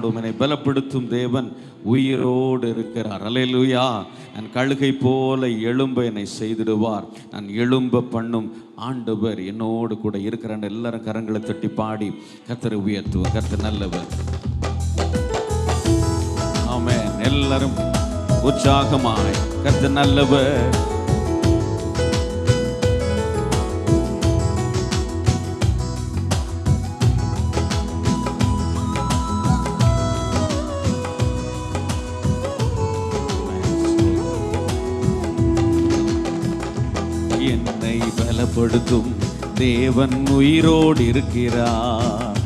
என்னை பலப்படுத்தும் தேவன் உயிரோடு இருக்கிறார். அல்லேலூயா. நான் கழுகை போல எழும்ப என்னை செய்திடுவார். நான் எழும்ப பண்ணும் ஆண்டவர் என்னோடு கூட இருக்கிறான். எல்லாரும் கரங்களை தட்டி பாடி கர்த்தரை உயர்த்துவோம். கர்த்தர் நல்லவர். ஆமென். எல்லாரும் உற்சாகமாய் கர்த்தர் நல்லவர். என்னை பலப்படுத்தும் தேவன் உயிரோடு இருக்கிறார்.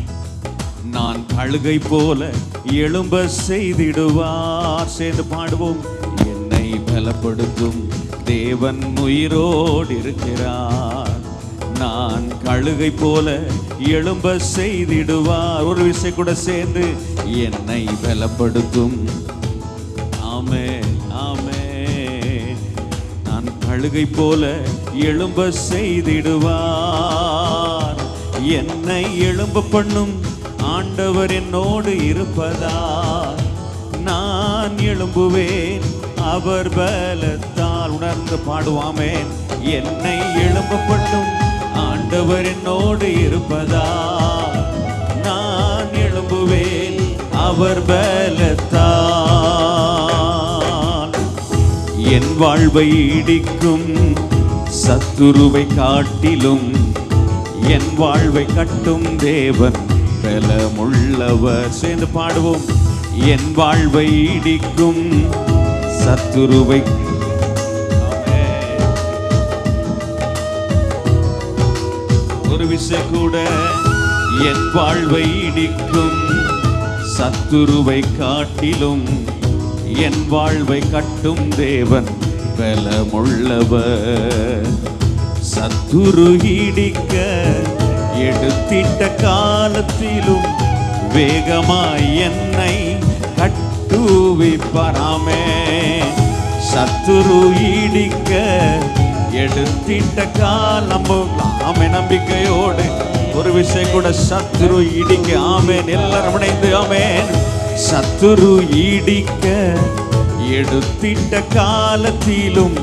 நான் கழுகை போல எழும்ப செய்திடுவார். சேர்ந்து பாடுவோம். என்னை பலப்படுத்தும் தேவன் உயிரோடு இருக்கிறார். நான் கழுகை போல எழும்ப செய்திடுவார். ஒரு விஷயம் கூட சேர்ந்து என்னை பலப்படுத்தும். ஆமென், ஆமென். கழுகை போல எழும்ப செய்திடுவார். என்னை எழும்ப பண்ணும் ஆண்டவர் என்னோடு இருப்பதால் நான் எழும்புவேன் அவர் பலத்தால். உணர்ந்து பாடுவாமேன். என்னை எழும்ப பண்ணும் ஆண்டவர் என்னோடு இருப்பதால் நான் எழும்புவேன் அவர் பலத்தால். என் வாழ்வை இடிக்கும் சத்துருவை காட்டிலும் என் வாழ்வை கட்டும் தேவன் பலமுள்ளவர். சேர்ந்து பாடுவோம். என் வாழ்வை இடிக்கும் சத்துருவை. ஒரு விஷயம் கூட. என் வாழ்வை இடிக்கும் சத்துருவை காட்டிலும் என் வாழ்வை கட்டும் தேவன் பலமுள்ளவர். சத்துரு இடிக்க எடுத்திட்ட காலத்திலும் வேகமாய் என்னை கட்டுவிப்பாராமே. சத்துரு இடிக்க எடுத்திட்ட காலம் ஆமே. நம்பிக்கையோடு ஒரு விஷயம் கூட. சத்துரு இடிக்க. ஆமேன். எல்லாரும் இணைந்து ஆமேன். சத்துரு இடிக்க எடுத்திட்ட காலத்திலும்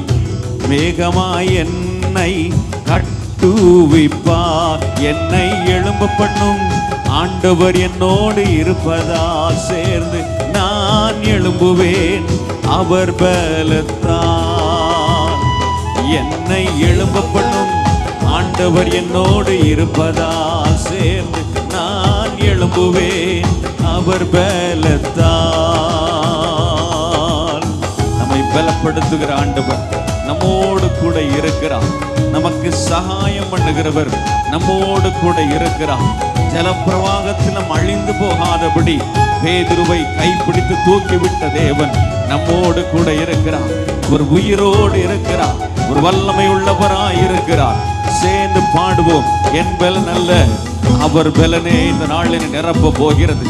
மேகமாய் என்னை கட்டுவிப்பார். என்னை எழும்ப பண்ணும் ஆண்டவர் என்னோடு இருப்பதால் சேர்ந்து நான் எழும்புவேன் அவர் பலத்தால். என்னை எழும்ப பண்ணும் ஆண்டவர் என்னோடு இருப்பதால் சேர்ந்து நான் எழும்புவேன் அவர் பலத்தால். நம்மை பலப்படுத்துகிற ஆண்டவர் நம்மோடு கூட இருக்கிறார். நமக்கு சகாயம் பண்ணுகிறவர் நம்மோடு கூட இருக்கிறார். ஜலப்பிரவாகத்தில் நாம் அழிந்து போகாதபடி பேதுருவை கைப்பிடித்து தூக்கிவிட்ட தேவன் நம்மோடு கூட இருக்கிறார். ஒரு உயிரோடு இருக்கிறார். ஒரு வல்லமை உள்ளவராய் இருக்கிறார். சேர்ந்து பாடுவோம். என் பலன் அல்ல அவர் பலனே இந்த நாளில் நிரப்ப போகிறது.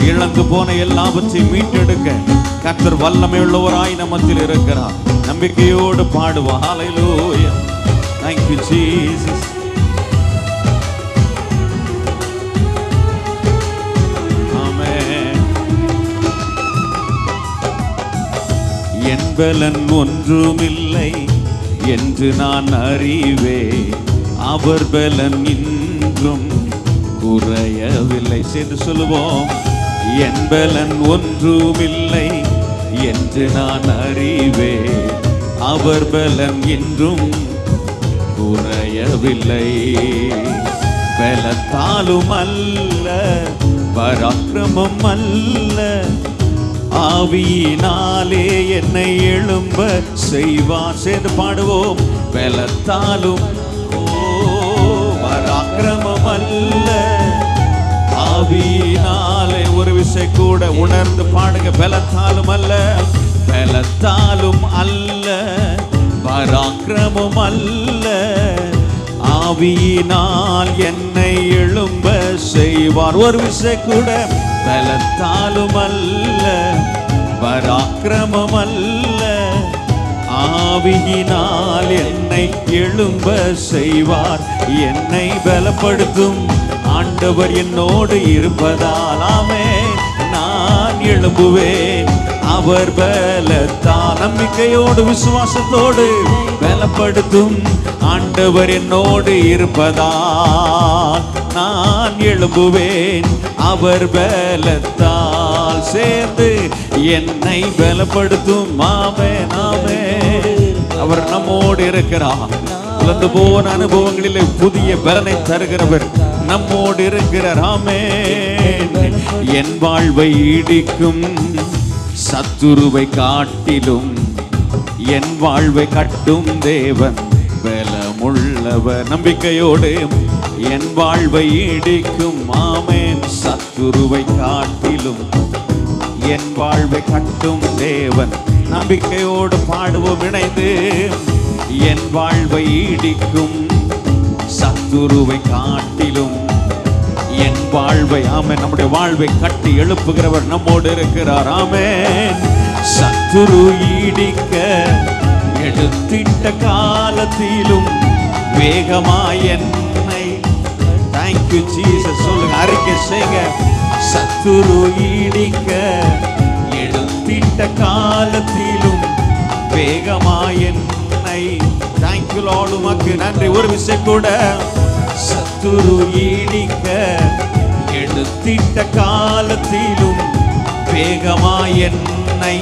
இழந்து போன எல்லாவற்றையும் மீட்டெடுக்க கர்த்தர் வல்லமை உள்ளவராய் நம்மத்தில் இருக்கிறார். நம்பிக்கையோடு பாடுவோம். ஹல்லேலூயா. Thank you Jesus. ஆமென். என் பலன் ஒன்றுமில்லை என்று நான் அறிவே அவர் பலன் இன்றும் குறையவில்லை. சேர்ந்து சொல்லுவோம். என் பலன் ஒன்றுமில்லை என்று நான் அறிவே அவர் பலன் இன்றும் குறையவில்லை. பலத்தாலும் அல்ல பராக்கிரமம் அல்ல ஆவியினாலே என்னை எழும்ப செய்வார். சேர்ந்து பாடுவோம். பலத்தாலும் பராக்கிரமம் அல்ல ஆவியினாலே. ஒரு விஷயம் கூட உணர்ந்து பாடுங்க. பலத்தாலும் அல்ல, பலத்தாலும் அல்ல, பராக்கிரமம் அல்ல ஆவியினால் என்னை எழும்ப செய்வார். ஒரு விஷயம் கூட. பலத்தாலும் அல்ல, பராக்கிரமம் அல்ல ஆவியினால் என்னை எழும்ப செய்வார். என்னை பலப்படுத்தும் ஆண்டவர் என்னோடு இருப்பதால் ஆமென். எழும்புவேன் அவர் பலத்தால். நம்பிக்கையோடு விசுவாசத்தோடு பலப்படுத்தும் ஆண்டவர் என்னோடு இருப்பதால் நான் எழும்புவேன் அவர் பலத்தால். சேர்ந்து என்னை பலப்படுத்தும் ஆமென் ஆமென். அவர் நம்மோடு இருக்கிறார். இழந்து போன அனுபவங்களிலே புதிய பலனை தருகிறவர் நம்மோடு இருக்கிறார். ஆமென். என் வாழ்வை இடிக்கும் சத்துருவை காட்டிலும் என் வாழ்வை கட்டும் தேவன் பலமுள்ளவர். நம்பிக்கையோடு என் வாழ்வை இடிக்கும் ஆமென் சத்துருவை காட்டிலும் என் வாழ்வை கட்டும் தேவன். நம்பிக்கையோடு பாடுவோம் இணைந்து. என் வாழ்வை இடிக்கும் சத்துருவை காட்டிலும் என் வாழ்வை ஆமென் நம்முடைய வாழ்வை கட்டி எழுப்புகிறவர் நம்மோடு இருக்கிறார். ஆமென். சத்துரு இடிக்க எடுத்திட்ட காலத்திலும் வேகமாய் என்னை. Thank you Jesus. சொல்லுங்க, அறிக்கை செய்யுங்க. சத்துரு இடிக்க எடுத்திட்ட காலத்திலும் வேகமாய் என்னை. Thank you Lord. உமக்கு நன்றி. ஒரு விஷயம் கூட. சத்துரு இடிக்க எடுத்திட்ட காலத்திலும் வேகமாய் என்னை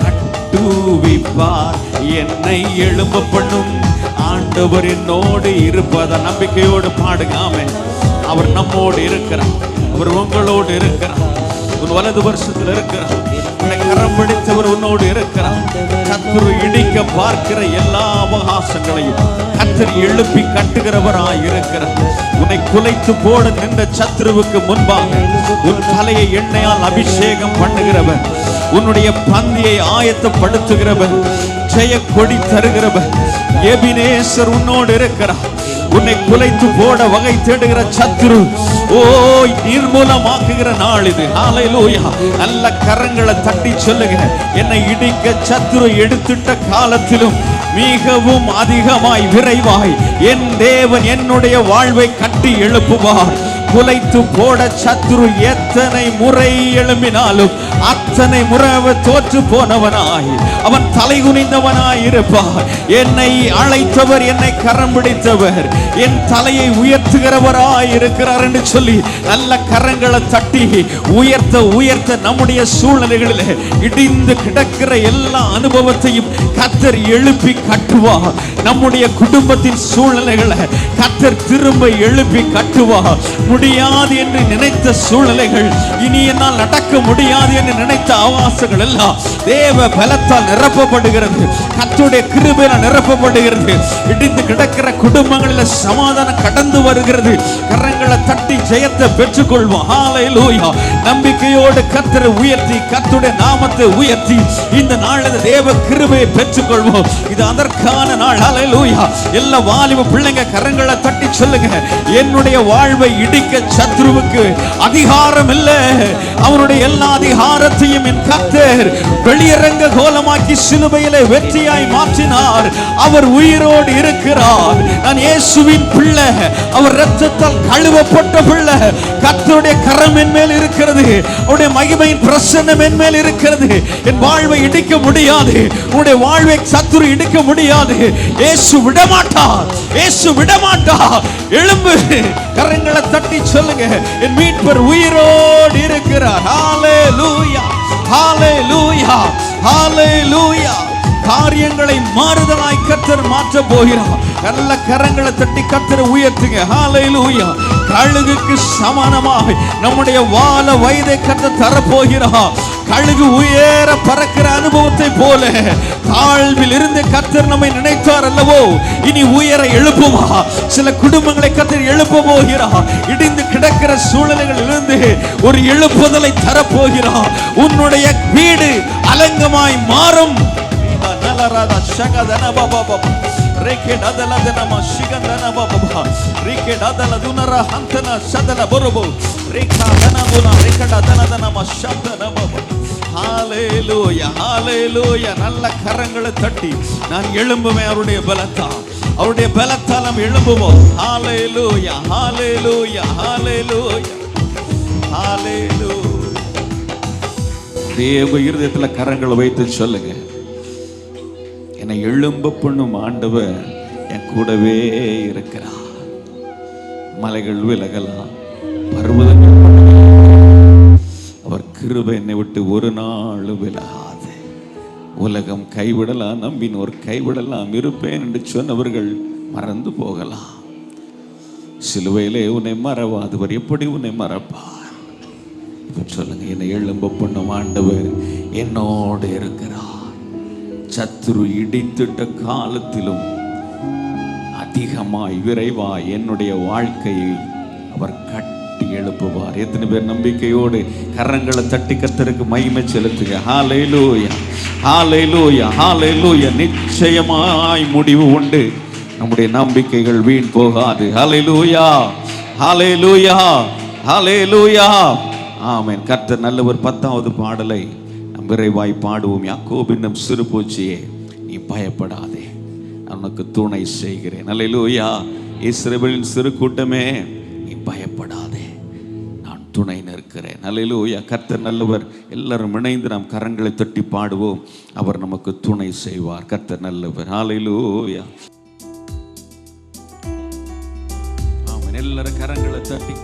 கட்டுவிப்பார். என்னை எழும்ப பண்ணும் ஆண்டவர் என்னோடு இருப்பதால். நம்பிக்கையோடு பாடுங்க. ஆமென். அவர் நம்மோடு இருக்கிறார். அவர் உங்களோடு இருக்கிறார். உன் வலது வருஷத்தில் இருக்கிறார். உன்னை கரம் பிடித்தவர் உன்னோடு இருக்கிறார். கர்த்தர் இடிக்க பார்க்கிற எல்லா அவகாசங்களையும் கர்த்தர் எழுப்பி கட்டுகிறவராய் இருக்கிறார். உன்னை குலைத்து போட நின்ற சத்துருவுக்கு முன்பாக உன் தலையை எண்ணெயால் அபிஷேகம் பண்ணுகிறவர், உன்னுடைய பந்தியை ஆயத்தப்படுத்துகிறவர், ஜெய கொடி தருகிறவர் எபினேசர் உன்னோடு இருக்கிறார். உன்னை குலைத்து போட வகை தேடுகிற சத்துரு நிர்மூலமாக்குகிற நாள் இது. ஹல்லேலூயா. நல்ல கரங்களை தட்டி சொல்லுங்க. என்னை இடிக்க சத்துரு எடுத்துட்ட காலத்திலும் மிகவும் அதிகமாய் விரைவாய் என் தேவன் என்னுடைய வாழ்வை கட்டி எழுப்புவார். குலைத்து போட சத்துரு எத்தனை முறை எழும்பினாலும் அத்தனை முறை தோற்று போனவனாய் அவன் தலை குனிந்தவனாய் இருப்பார். என்னை அழைத்தவர், என்னை கரம் பிடித்தவர், என் தலையை உயர்த்துகிறவராய் இருக்கிறார் என்று சொல்லி நல்ல கரங்களை தட்டி உயர்த்த உயர்த்த நம்முடைய சூழ்நிலைகளில் இடிந்து கிடக்கிற எல்லா அனுபவத்தையும் கர்த்தர் எழுப்பி கட்டுவார். நம்முடைய குடும்பத்தின் சூழ்நிலைகளை கர்த்தர் திரும்ப எழுப்பி கட்டுவார். முடியாது என்று நினைத்த சூழ்நிலைகள், இனி என்னால் நடக்க முடியாது என்று நினைத்த ஆவாசங்கள் எல்லாம் தேவ பலத்தால் நிரப்பப்படுகிறது. கர்த்தருடைய கிருபையால் நிரப்பப்படுகிறது. இடிந்து கிடக்கிற குடும்பங்களில் சமாதானம் கடந்து வருகிறது. கரங்களை தட்டி ஜெயத்தை பெற்றுக்கொள்வோம். ஹல்லேலூயா. நம்பிக்கையோடு கர்த்தரை உயர்த்தி கர்த்தருடைய நாமத்தை உயர்த்தி இந்த நாளில் தேவ கிருபையை பெற்றுக்கொள்வோம். இது அதற்கான நாள். ஹல்லேலூயா. எல்லா வாலிப பிள்ளைங்க கரங்களை தட்டி சொல்லுங்க. என்னுடைய வாழ்வை இடிக்க சத்துருவுக்கு அதிகாரம் இல்லை. அவருடைய எல்லா அதிகாரத்தையும் என் கர்த்தர் வெளியரங்க கோலமாக்கி சிலுவையிலே வெற்றியாய் மாற்றினார். அவர் உயிரோடு இருக்கிறார். நான் இயேசுவின் பிள்ளை. அவர் இரத்தத்தால் கழுவப்பட்ட பிள்ளை. கர்த்தருடைய கரம் என் மேல் இருக்கிறது. அவருடைய மகிமையின் பிரசன்னம் என் மேல் இருக்கிறது. என் வாழ்வை இடிக்க முடியாது. உன்னுடைய வாழ்வை சத்துரு இடிக்க முடியாது. இயேசு விடமாட்டார். இயேசு விடமாட்டார். எழும்பு. கரங்களை தட்டி சொல்லுங்க. என் மீட்பர் உயிரோடு இருக்கிறார். ஹல்லேலூயா. ஹல்லேலூயா. ஹல்லேலூயா. காரியங்களை மாறுதலாய் கர்த்தர் மாற்ற போகிறார். நல்ல கரங்களை தட்டி கர்த்தரை உயர்த்துங்க. ஹல்லேலூயா. கழுகுக்கு சமானமாய் நம்முடைய வால வயதை கர்த்தர் தரப்போகிறார். கழுகு உயர பறக்கிற அனுபவத்தை போல தாழ்வில் இருந்து கர்த்தர் நம்மை நினைத்தார் அல்லவோ, இனி உயர எழுப்புவார். சில குடும்பங்களை கர்த்தர் எழுப்ப போகிறார். இடிந்து கிடக்கிற சூழ்நிலைகளில் இருந்து ஒரு எழுப்புதலை தரப்போகிறார். உன்னுடைய வீடு அலங்கமாய் மாறும். ஹல்லேலூயா. ஹல்லேலூயா. நல்ல கரங்களை தட்டி நான் எழும்புவேன். அவருடைய பலத்தால், அவருடைய பலத்தால் நாம் எழும்புவோம். ஹல்லேலூயா. ஹல்லேலூயா. ஹல்லேலூயா. ஹல்லேலூயா. தேவ இருதயத்துல கரங்களை வைத்து சொல்லுங்க, என்னை எழும்ப பண்ணும் ஆண்டவர் என் கூடவே இருக்கிறார். மலைகள் விலகலாம், பர்வதங்கள் அவர் கிருபை என்னை விட்டு ஒரு நாள் விலகாது. உலகம் கைவிடலாம், நம்பினோர் கைவிடலாம், இருப்பேன் என்று சொன்னவர்கள் மறந்து போகலாம். சிலுவையிலே உன்னை மறவாதவர் எப்படி உன்னை மறப்பார்? இப்ப சொல்லுங்க, என்னை எழும்ப பண்ணும் ஆண்டவர் என்னோடு இருக்கிறார். சத்துரு இடித்திட்ட காலத்திலும் அதிகமாய் விரைவாய் என்னுடைய வாழ்க்கையை அவர் கட்டி எழுப்புவார். எத்தனை பேர் நம்பிக்கையோடு கரங்களை தட்டி கர்த்தருக்கு மகிமை செலுத்துங்க. ஹல்லேலூயா, ஹல்லேலூயா, ஹல்லேலூயா. நிச்சயமாய் முடிவு உண்டு. நம்முடைய நம்பிக்கைகள் வீண் போகாது. ஹல்லேலூயா, ஹல்லேலூயா, ஹல்லேலூயா. ஆமென். கர்த்தர் நல்லவர். 10வது பாடலை நாம் விரைவாய் பாடுவோம். யாக்கோபு என்னும் சிறு பூச்சியே, நீ பயப்படாதே, நான் உனக்கு துணை செய்கிறேன். ஹல்லேலூயா. இஸ்ரவேலின் சிறு கூட்டமே, நீ பயப்படாதே, நான் துணை நிற்கிறேன். ஹல்லேலூயா. கர்த்தர் நல்லவர். எல்லாரும் இணைந்து நாம் கரங்களை தட்டி பாடுவோம். அவர் நமக்கு துணை செய்வார். கர்த்தர் நல்லவர். ஹல்லேலூயா. ஆமென். எல்லாரும் கரங்களை தட்டி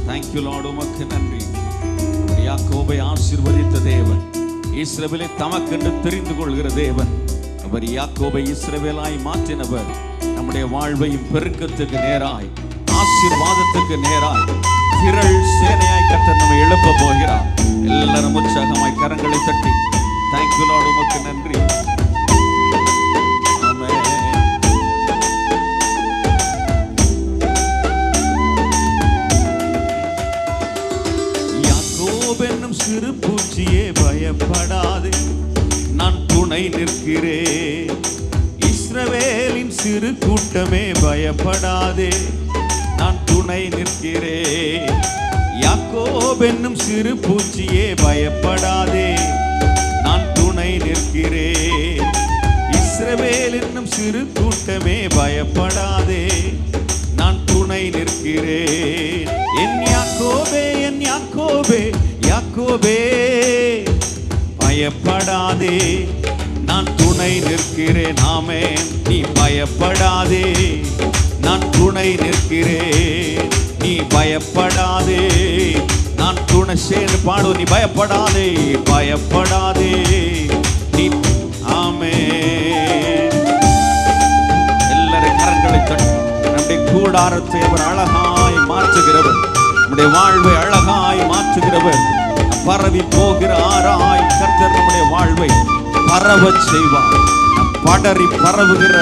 தேங்க்யூ லார்ட், உமக்கு நன்றி. யாக்கோபை ஆசீர்வதித்த தேவன், இஸ்ரவேலை தமக்கென்று தெரிந்து கொள்கிற தேவன், அவர் யாக்கோபை இஸ்ரவேலாய் மாற்றினவர். நம்முடைய வாழ்வையும் பெருக்கத்துக்கு நேராய், ஆசீர்வாதத்துக்கு நேராய், திரள் சேனையாய் கர்த்தர் நம்மை எழுப்ப போகிறார். எல்லாரும் உற்சாகமாய் கரங்களை தட்டி தேங்க்யூ லார்ட், உமக்கு நன்றி. சிறு பூச்சியே பயப்படாதே, நான் துணை நிற்கிறேன். இஸ்ரவேலின் சிறு கூட்டமே பயப்படாதே, நான் துணை நிற்கிறேன். யாக்கோபு என்னும் சிறு பூச்சியே பயப்படாதே, நான் துணை நிற்கிறேன். இஸ்ரவேல் என்னும் சிறு கூட்டமே பயப்படாதே, நான் துணை நிற்கிறேன். என் யாக்கோபே, என் யாக்கோபே, யாக்கோபே பயப்படாதே, நான் துணை நிற்கிறேன். ஆமென். நீ பயப்படாதே, நான் துணை நிற்கிறேன். நீ பயப்படாதே, நான் துணை. சேர்ந்து பாடு. நீ பயப்படாதே, பயப்படாதே நீ. ஆமென். எல்லாரும் கரங்களை தட்டி நம்முடைய கூடாரத்தை அவர் அழகாய் மாற்றுகிறவர், நம்முடைய வாழ்வை அழகாய் மாற்றுகிறவர். பரவி போகிற ஆராய் கர்த்தர் நம்முடைய வாழ்வை பரவச் செய்வார். படரி பரவுகிற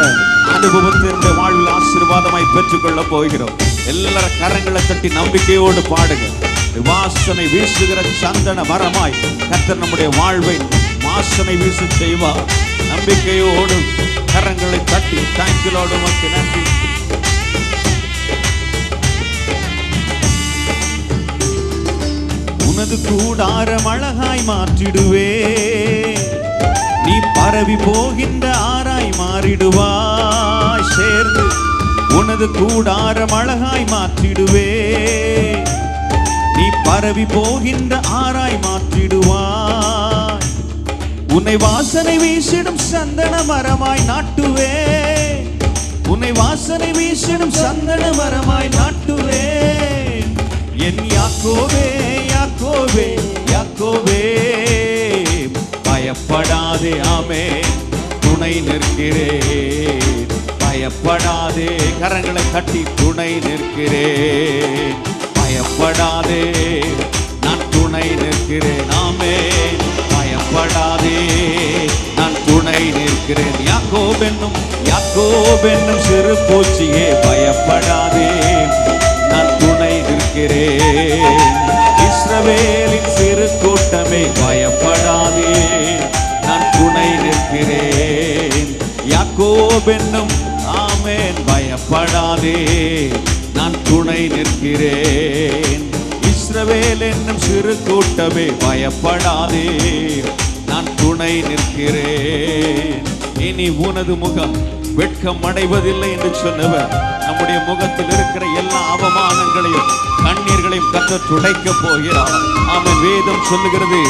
அனுபவத்தை நம்முடைய வாழ்வில் ஆசீர்வாதமாய் பெற்றுக்கொள்ள போகிறோம். எல்லாரும் கரங்களை தட்டி நம்பிக்கையோடு பாடுங்க. வாசனை வீசுகிற சந்தன மரமாய் கர்த்தர் நம்முடைய வாழ்வை வாசனை வீச செய்வார். நம்பிக்கையோடு கரங்களை தட்டி தேங்க்யூ லார்ட், உமக்கு நன்றி. உனது கூடாரம் அழகாய் மாற்றிடுவே, நீ பரவி போகின்ற ஆராய் மாறிடுவாய். சேர்ந்து உனது கூடாரம் அழகாய் மாற்றிடுவே, நீ பரவி போகின்ற ஆராய் மாற்றிடுவாய். உன்னை வாசனை வீசிடும் சந்தன மரமாய் நாட்டுவே, உன்னை வாசனை வீசிடும் சந்தன மரமாய் நாட்டுவே. என் யாக்கோபே, யாக்கோபே, யாக்கோபே பயப்படாதே. ஆமென். துணை நிற்கிறேன், பயப்படாதே. கரங்களை கட்டி துணை நிற்கிறேன், பயப்படாதே, நான் துணை நிற்கிறேன். ஆமென். பயப்படாதே, நான் துணை நிற்கிறேன். யாக்கோபு என்னும் சிறு பூச்சியே பயப்படாதே, நான் துணை நிற்கிறேன். இஸ்ரவேலின் சிறு கூட்டமே பயப்படாதே, நான் துணை நிற்கிறேன். யாக்கோபு என்னும் ஆமென் பயப்படாதே, நான் துணை நிற்கிறேன். இஸ்ரவேல் என்னும் சிறு கூட்டமே பயப்படாதே, நான் துணை நிற்கிறேன். இனி உனது முகம் வெட்கம் அடைவதில்லை என்று சொன்னவர் நம்முடைய முகத்தில் இருக்கிற எல்லா அவமானங்களையும் கண்ணீர்களையும் கர்த்தர் துடைக்க போகிறார். ஆமென். வேதம் சொல்லுகிறது,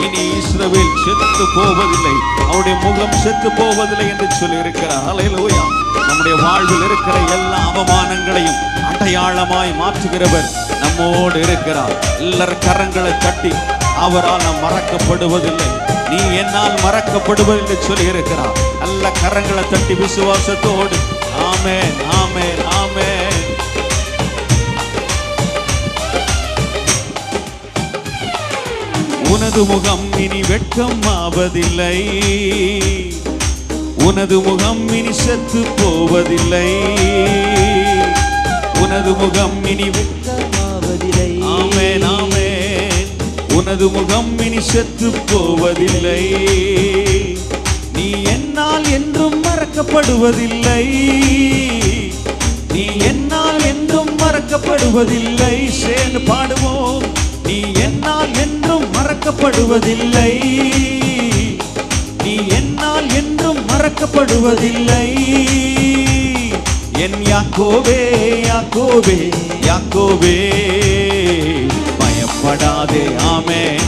இனி இஸ்ரவேல் செத்து போவதில்லை, அவருடைய முகம் செத்து போவதில்லை என்று சொல்லி இருக்கிறார். ஹல்லேலூயா. நம்முடைய வாழ்வில் இருக்கிற எல்லா அவமானங்களையும் அடையாளமாய் மாற்றுகிறவர் நம்மோடு இருக்கிறார். எல்லாரும் கரங்களை தட்டி, அவரால் நாம் மறக்கப்படுவதில்லை, நீ என்னால் மறக்கப்படுவதில்லை சொல்லி இருக்கிறார். நல்ல கரங்களை தட்டி விசுவாசத்தோடு ஆமென், ஆமென், ஆமென். உனது முகம் இனி வெட்கம் ஆவதில்லை, உனது முகம் இனி செத்து போவதில்லை, உனது முகம் இனி வெட்கம் ஆவதில்லை. ஆமென், ஆமென். உனது முகம் இனி செத்து போவதில்லை, நீ என்னால் என்றும் மறக்கப்படுவதில்லை, நீ என்னால் என்றும் மறக்கப்படுவதில்லை. சேர்ந்து பாடுவோம். நீ என்னால் என்றும் மறக்கப்படுவதில்லை, நீ என்னால் என்றும் மறக்கப்படுவதில்லை. என் யாக்கோபே, யாக்கோபே, யாக்கோபே, பயப்படாதே, ஆமென்,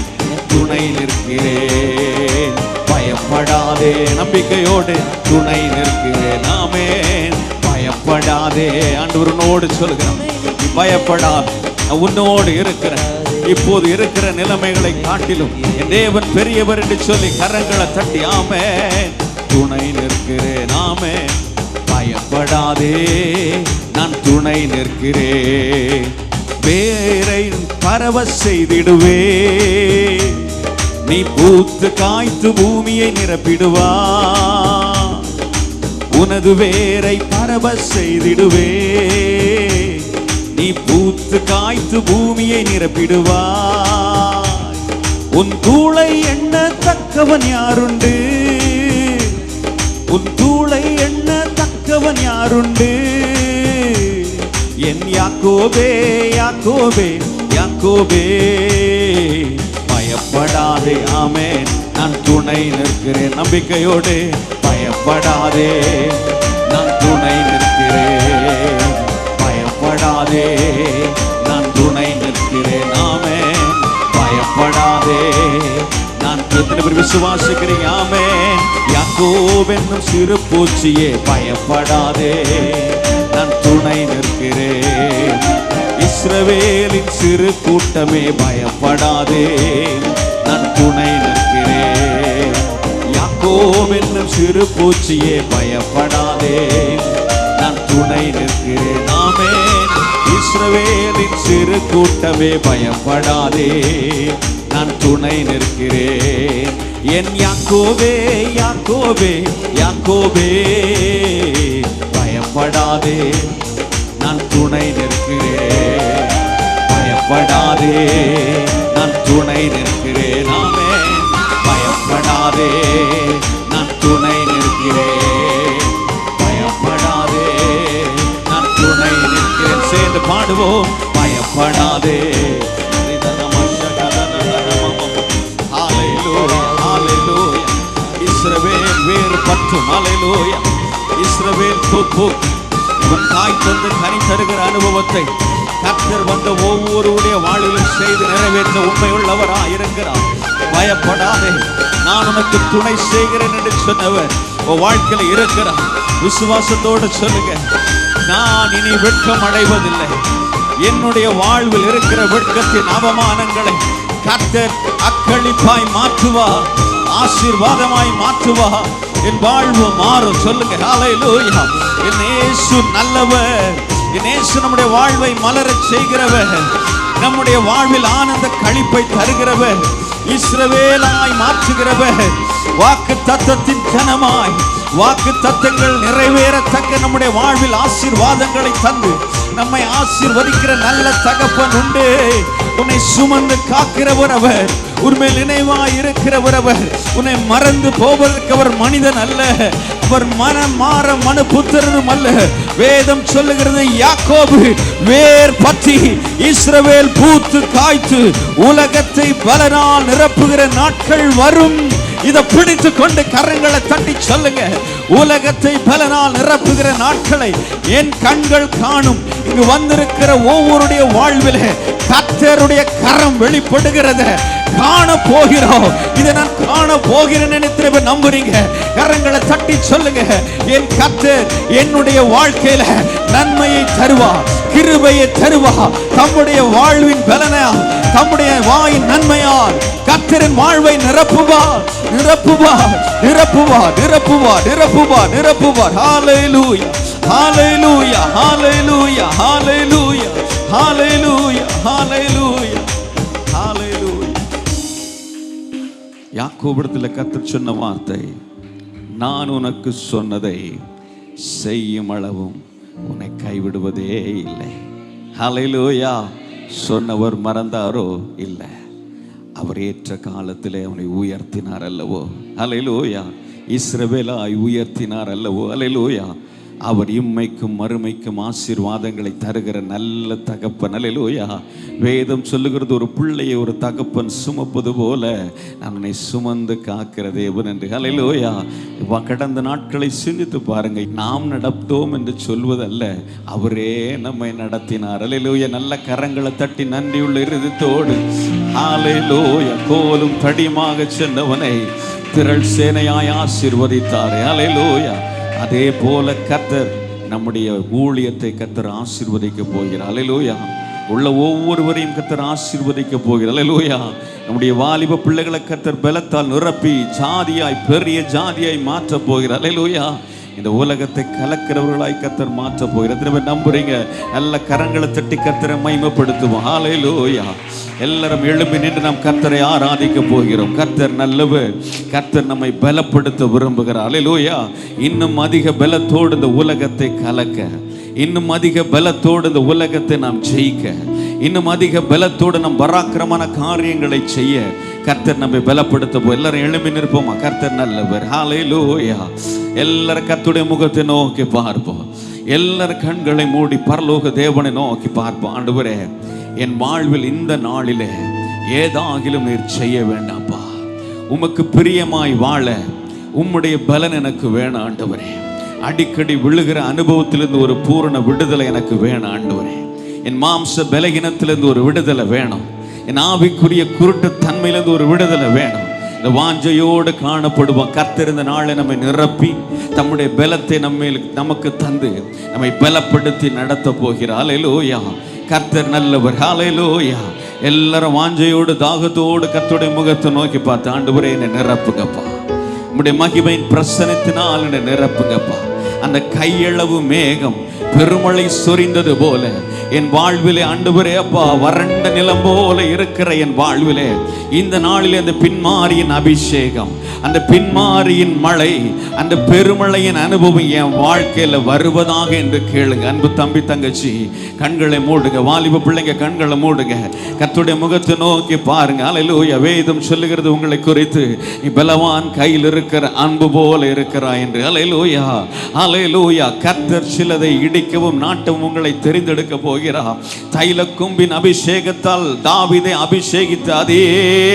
துணை நிற்கிறேன். பயப்படாதே, நம்பிக்கையோடு துணை நிற்கிறேன். ஆமென். பயப்படாதே, ஆண்டவரோடு சொல்கிறேன், பயப்படாதே, உன்னோடு இருக்கிறேன். இப்போது இருக்கிற நிலைமைகளை காட்டிலும் என் தேவன் பெரியவர் என்று சொல்லி கரங்களை தட்டி ஆமென், துணை நிற்கிறேன். ஆமென். பயப்படாதே, நான் துணை நிற்கிறேன். வேரை பரவ செய்திடுவே, நீ பூத்து காய்த்து பூமியை நிரப்பிடுவா. உனது வேரை பரவ செய்திடுவே, நீ பூத்து காய்த்து பூமியை நிரப்பிடுவாய். உன் தூளை எண்ண தக்கவன் யாருண்டு, உன் தூளை எண்ண தக்கவன் யாருண்டு. என் யாக்கோபே, யாக்கோபே, யாக்கோபே, பயப்படாதே, ஆமென், நான் துணை நிற்கிறேன். நம்பிக்கையோடு பயப்படாதே, நான் துணை நிற்கிறேன். பயப்படாதே, நான் துணை நிற்கிறேன். ஆமென். பயப்படாதே, நான் எத்தனை பேர் விசுவாசிக்கிறீங்க? ஆமென். யாக்கோபு என்னும் சிறு பூச்சியே பயப்படாதே, நான் துணை நிற்கிறேன். இஸ்ரவேலின் சிறு கூட்டமே பயப்படாதே, நான் துணை நிற்கிறேன். யாக்கோபு என்னும் சிறு பூச்சியே பயப்படாதே, நான் துணை நிற்கிறேன். ஆமென். இஸ்ரவேலின் சிறு கூட்டமே பயப்படாதே, நான் துணை நிற்கிறேன். என் யாக்கோபே, யாக்கோபே, யாக்கோபே, பயப்படாதே, நான் துணை நிற்கிறேன். பயப்படாதே, நான் துணை நிற்கிறேன். ஆமென். பயப்படாதே, நான் துணை நிற்கிறேன். பயப்படாதே, நான் துணை நிற்கிறேன். சேர்ந்து பாடுவோம். பயப்படாதே. இஸ்ரவேல் வேறு பற்றும். ஹல்லேலூயா. இஸ்ரவேல் பூ இவன் காய் தந்து கனி தருகிற அனுபவத்தை கர்த்தர் வந்த ஒவ்வொருடைய வாழ்விலும் செய்து நிறைவேற்ற உண்மையுள்ளவராய் இருக்கிறார். பயப்படாதே, நான் உனக்கு துணை செய்கிறேன் என்று சொன்னவர் உன் வாழ்க்கையில் இருக்கிறார். விசுவாசத்தோடு சொல்லுங்க, நான் இனி வெட்கம் அடைவதில்லை. என்னுடைய வாழ்வில் இருக்கிற வெட்கத்தின் அவமானங்களை கர்த்தர் அக்களிப்பாய் மாற்றுவா, ஆசீர்வாதமாய் மாற்றுவா. என் வாழ்வு மாறும். சொல்லுங்க ஹல்லேலூயா. என் இயேசு நல்லவர். என் இயேசு நம்முடைய வாழ்வை மலரச் செய்கிறவர், நம்முடைய வாழ்வில் ஆனந்த களிப்பை தருகிறவர், இஸ்ரவேலாய் மாற்றுகிறவர், வாக்கு தத்தத்தின் ஜனமாய் வாக்கு தத்தங்கள் நிறைவேறத்தக்க நம்முடைய வாழ்வில் ஆசீர்வாதங்களை தந்து நம்மை ஆசீர்வதிக்கிற நல்ல தகப்பன் உண்டு. உன்னை சுமந்து காக்கிறவர் அவர், உன்மேல் நினைவாய் இருக்கிறவர் அவர். உன்னை மறந்து போவதற்கு அவர் மனிதன் அல்ல, அவர் மனம் மாற மனு புத்திரனும் அல்ல. வேதம் சொல்லுகிறது, யாக்கோபு வேர் பற்றி இஸ்ரவேல் பூத்து காய்த்து உலகத்தை பலனால் நிரப்புகிற நாட்கள் வரும் இதை பிடித்து கொண்டு கரங்களை தட்டி சொல்லுங்க, உலகத்தை பலனால் நிரப்புகிற நாட்களை என் கண்கள் காணும். இங்கு வந்திருக்கிற ஒவ்வொருடைய வாழ்விலே கர்த்தருடைய கரம் வெளிப்படுகிறத காண போகிறோம். இதை நான் காண போகிறேன் நினைத்து நம்புறீங்க? கரங்களை தட்டி சொல்லுங்க, என் கர்த்தர் என்னுடைய வாழ்க்கையில நன்மையை தருவா, கிருபையை தருவா. தம்முடைய வாழ்வின் பலனால், தம்முடைய வாயின் நன்மையால் கர்த்தரின் வாழ்வை நிரப்புவார், நிரப்புவார், நிரப்புவார், நிரப்புவார், நிரப்புவார், நிரப்புவார். ஹalleluya, ஹalleluya, ஹalleluya, ஹalleluya, ஹalleluya, ஹalleluya, ஹalleluya. யாக்கோபிடத்தில் கர்த்தர் சொன்ன வார்த்தை, நான் உனக்கு சொன்னதை செய்யும் அளவும் உன்னை கைவிடுவதே இல்லை. ஹalleluya. சொன்னவர் மறந்தாரோ? இல்லை. அவர் ஏற்ற காலத்திலே அவனை உயர்த்தினார் அல்லவோ? ஹalleluya. இஸ்ரவேலாய் உயர்த்தினார் அல்லவோ? ஹalleluya. அவர் இம்மைக்கும் மறுமைக்கும் ஆசீர்வாதங்களை தருகிற நல்ல தகப்பன். ஹல்லேலூயா. வேதம் சொல்லுகிறது, ஒரு பிள்ளையை ஒரு தகப்பன் சுமப்பது போல நான் உன்னை சுமந்து காக்கிற தேவன் என்று. ஹல்லேலூயா. கடந்த நாட்களை சிந்தித்து பாருங்க. நாம் நடத்தோம் என்று சொல்வதல்ல, அவரே நம்மை நடத்தினார். ஹல்லேலூயா. நல்ல கரங்களை தட்டி நன்றியுள்ள இருதயத்தோடு ஹல்லேலூயா. கோலும் தடியுமாக சென்றவனை திரள் சேனையாய் ஆசீர்வதித்தாரே. ஹல்லேலூயா. அதே போல கர்த்தர் நம்முடைய ஊழியத்தை கர்த்தர் ஆசீர்வதிக்க போகிறார். ஹல்லேலூயா. உள்ள ஒவ்வொருவரையும் கர்த்தர் ஆசீர்வதிக்க போகிறார். ஹல்லேலூயா. நம்முடைய வாலிப பிள்ளைகளை கர்த்தர் பலத்தால் நிரப்பி ஜாதியாய், பெரிய ஜாதியாய் மாற்ற போகிறார். ஹல்லேலூயா. இந்த உலகத்தை கலக்கிறவர்களாய் கர்த்தர் மாற்ற போகிறார். திரும்ப நம்புறீங்க? நல்ல கரங்களை தட்டி கர்த்தரை மகிமைப்படுத்துவோம். ஹல்லேலூயா. எல்லாரும் எழும்பி நின்று நாம் கர்த்தரை ஆராதிக்க போகிறோம். கர்த்தர் நல்லவர். கர்த்தர் நம்மை பலப்படுத்த விரும்புகிறார். ஹல்லேலூயா. இன்னும் அதிக பலத்தோடு இந்த உலகத்தை கலக்க, இன்னும் அதிக பலத்தோடு இந்த உலகத்தை நாம் ஜெயிக்க, இன்னும் அதிக பலத்தோடு நம் பராக்கிரமான காரியங்களை செய்ய கர்த்தர் நம்மை பலப்படுத்த போ. எல்லாரும் எழும்பி நிற்போமா? கர்த்தர் நல்லவர். ஹல்லேலூயா. எல்லாரும் கர்த்தருடைய முகத்தை நோக்கி பார்ப்போம். எல்லாரும் கண்களை மூடி பரலோக தேவனை நோக்கி பார்ப்போம். ஆண்டவரே, என் வாழ்வில் இந்த நாளிலே ஏதாகிலும் நீர் செய்ய வேண்டாம்ப்பா. உமக்கு பிரியமாய் வாழ உம்முடைய பலன் எனக்கு வேணும் ஆண்டவரே. அடிக்கடி விழுகிற அனுபவத்திலிருந்து ஒரு பூரண விடுதலை எனக்கு வேணும் ஆண்டவரே. என் மாம்ச பலகீனத்திலிருந்து ஒரு விடுதலை வேணும். என் ஆவிக்குரிய குருட்டு தன்மையிலிருந்து ஒரு விடுதலை வேணும். இந்த வாஞ்சையோடு காணப்படுவோம். கர்த்தர் இந்த நாளை நம்மை நிரப்பி தம்முடைய பலத்தை நமக்கு தந்து நம்மை பலப்படுத்தி நடத்த போகிறார். ஹல்லேலூயா. கர்த்தர் நல்லவர். ஹல்லேலூயா. எல்லாரும் வாஞ்சையோடு தாகத்தோடு கர்த்தருடைய முகத்தை நோக்கி பார்த்து, ஆண்டவரே என்னை நிரப்புங்கப்பா, உம்முடைய மகிமையின் பிரசன்னத்தினால் என்னை நிரப்புங்கப்பா. அந்த கையளவு மேகம் பெருமழை சொரிந்தது போல என் வாழ்விலே ஆண்டவரே அப்பா, வறண்ட நிலம் போல இருக்கிற என் வாழ்விலே இந்த நாளிலே அந்த பின்மாரியின் அபிஷேகம், அந்த பின்மாரியின் மழை, அந்த பெருமழையின் அனுபவம் என் வாழ்க்கையில வருவதாக என்று கேளுங்க. அன்பு தம்பி தங்கச்சி, கண்களை மூடுங்க. வாலிப பிள்ளைங்க கண்களை மூடுங்க. கர்த்தருடைய முகத்தை நோக்கி பாருங்க. ஹல்லேலூயா. வேதம் சொல்லுகிறது உங்களை குறித்து, நீ பலவான் கையில் இருக்கிற அன்பு போல இருக்கிறாய் என்று. ஹல்லேலூயா. ஹல்லேலூயா. கர்த்தர் சிலதை இடிக்கவும் நாட்டவும் உங்களை தெரிந்தெடுக்க போகிறார். தைல கொம்பின் அபிஷேகத்தால் தாவீதை அபிஷேகித்த அதே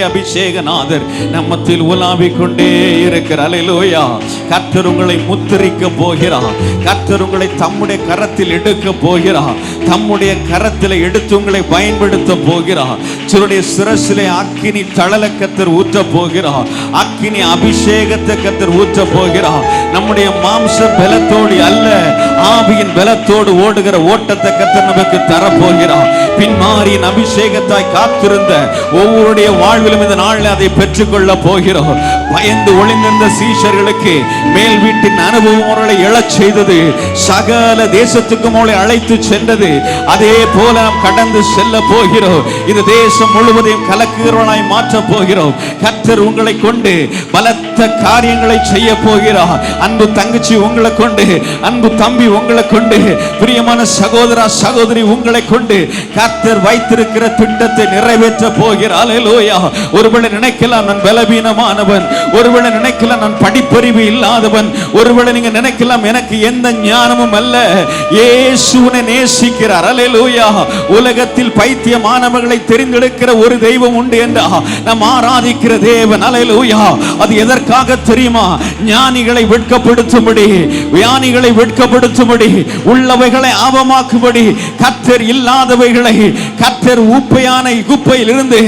அபிஷேகநாதர் நம்மத்தில் உலாவிக் கொண்டே இருக்கிறார். ஹல்லேலூயா. கர்த்தர் உங்களை முத்திரிக்க போகிறார். கர்த்தர் உங்களை தம்முடைய கரத்தில் எடுக்க போகிறார். தம்முடைய கரத்தில் எடுத்து உங்களை பயன்படுத்த போகிறார். சிலருடைய சிரசிலே அக்கினி தழல கர்த்தர் ஊற்ற போகிறார். அக்கினி அபிஷேகத்தை கர்த்தர் ஊற்ற போகிறார். நம்முடைய மாம்ச பலத்தோடு அல்ல, ஆவியின் பலத்தோடு ஓடுகிற ஓட்டத்தை கர்த்தர் நமக்கு தரப்போகிறார். பின்மாரியின் அபிஷேகத்தாய் காத்திருந்த ஒவ்வொருடைய வாழ்விலும் இந்த நாளில் அதை பெற்றுக்கொள்ள போகிறோம். பயந்து ஒளிந்திருந்த சீஷர்களுக்கு மேல் வீட்டின் அனுபவம் அவர்களை எழச் செய்தது. சகல தேசத்துக்கும் அவளை அழைத்து சென்றது. அதே போல நாம் கடந்து செல்ல போகிறோம். இந்த தேசம் முழுவதையும் கலக்குகிறவர்களாய் மாற்ற போகிறோம். கர்த்தர் உங்களை கொண்டு பலத்த காரியங்களை செய்ய போகிறார். அன்பு தங்கச்சி உங்களை கொண்டு, அன்பு தம்பி உங்களை கொண்டு, பிரியமான சகோதரா சகோதரி உங்களை கொண்டு கர்த்தர் வைத்திருக்கிற திட்டத்தை நிறைவேற்ற போகிறார். அல்லேலூயா. ஒருவேளை நினைக்கலாம் நான் பலவீனமானவன், ஒருவேளை நினைக்கலாம் நான் படிப்பறிவு இல்லாதவன், ஒருவேளை நீங்க நினைக்கலாம் எனக்கு எந்த ஞானமும் அல்ல. இயேசுவை நேசிக்கிறார். அல்லேலூயா. உலகத்தில் பைத்தியமானவர்களை தெரிந்தெடுக்கிற ஒரு தெய்வம் உண்டு என்றா நாம் ஆராதிக்கிற தேவன். அல்லேலூயா. அது எதற்காக தெரியுமா? ஞானிகளை வெட்கப்படுத்தும்படி, ஞானிகளை வெட்கப்படுத்தும்படி, உள்ளவைகளை ஆபமாக்கும்படி, கர்த்தர் இல்லாதவைகளை கர்த்தர் ஊப்பையான குப்பையில் இருந்து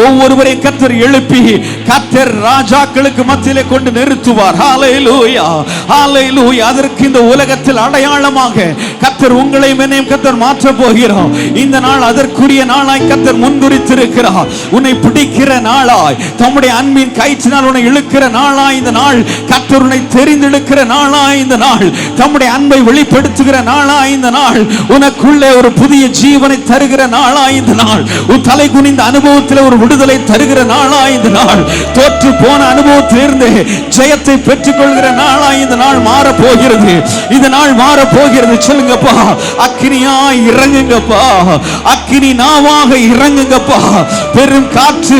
ஒவ்வொருவரையும் கர்த்தர் எழுப்பி கர்த்தர் ராஜாக்களுக்கு மத்தியிலே கொண்டு நிறுத்துவார். ஹல்லேலூயா, ஹல்லேலூயா. அதற்கு இந்த உலகத்தில் அடையாளமாக கர்த்தர் உங்களையும் என்னையும் கர்த்தர் மாற்ற போகிறார். இந்த நாள் அதற்குரிய நாளாய் கர்த்தர் முன்குறித்திருக்கிறார். உன்னை பிடிக்கிற நாளாய், தம்முடைய அன்பின் கயிற்றினால் உன்னை இழுக்கிற நாளாய் இந்த நாள், கர்த்தர் உன்னை தெரிந்தெடுக்கிற நாளாய் இந்த நாள், தம்முடைய அன்பை வெளிப்படுத்துகிற நாளாய் இந்த நாள், உனக்குள்ளே ஒரு புதிய ஜீவனை தருகிற நாளாய் இந்த நாள், உன் தலை குனிந்த அனுபவத்தில் ஒரு விடுதலை தருகிற நாளாய் இந்த நாள், தோற்று போன அனுபவத்திலிருந்து ஜெயத்தை பெற்றுக் கொள்கிற நாளாய் இந்த நாள் மாற போகிறது. இந்த நாள் மாற போகிறது. சொல்லுங்கப்பா, அக்கினியா இறங்குங்கப்பா, அக்கினி நாவாக இறங்குங்கப்பா. பெரும் காற்று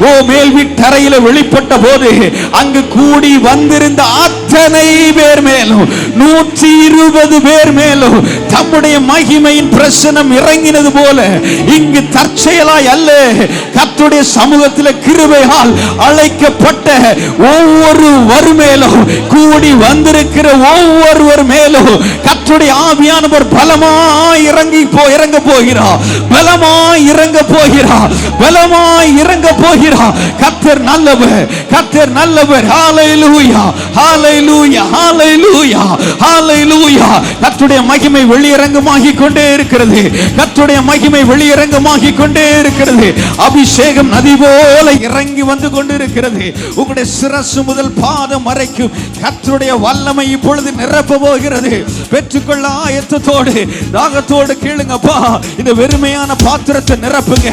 ஓ மேல் வீட்டறையில வெளிப்பட்ட போது அங்கு கூடி வந்திருந்த அத்தனை பேர் மேலும் 120 பேர் மேலும் தம்முடைய மகிமையின் பிரசனம் இறங்கினது போல இங்கு தற்செயலாய் அல்ல, கர்த்தருடைய சமூகத்தில் கிருபையால் அழைக்கப்பட்ட ஒவ்வொருவர் மேலும், கூடி வந்திருக்கிற ஒவ்வொருவர் மேலும் கர்த்தருடைய ஆவியானவர் பலமாய் இறங்க போகிறார், பலமாய் இறங்க போகிறார், பலமாய் இறங்க போகிறார். கர்த்தர் நல்லவர், கர்த்தர் நல்லவர். ஹல்லேலூயா, ஹல்லேலூயா, ஹல்லேலூயா, ஹல்லேலூயா. கர்த்தருடைய மகிமை வெளியரங்கமாகி கொண்டே இருக்கிறது, கர்த்தருடைய மகிமை வெளியரங்கமாகி கொண்டே இருக்கிறது. அபிஷேகம் நதி போல இறங்கி வந்து கொண்டிருக்கிறது. உங்களுடைய சிரசு முதல் பாதம் வரைக்கும் கர்த்தருடைய வல்லமை இப்பொழுது நிரப்ப போகிறது. பெற்றுக்கொள்ள ஆயத்தத்தோடு தாகத்தோடு கேளுங்கப்பா. இந்த வெறுமையான பாத்திரத்தை நிரப்புங்க,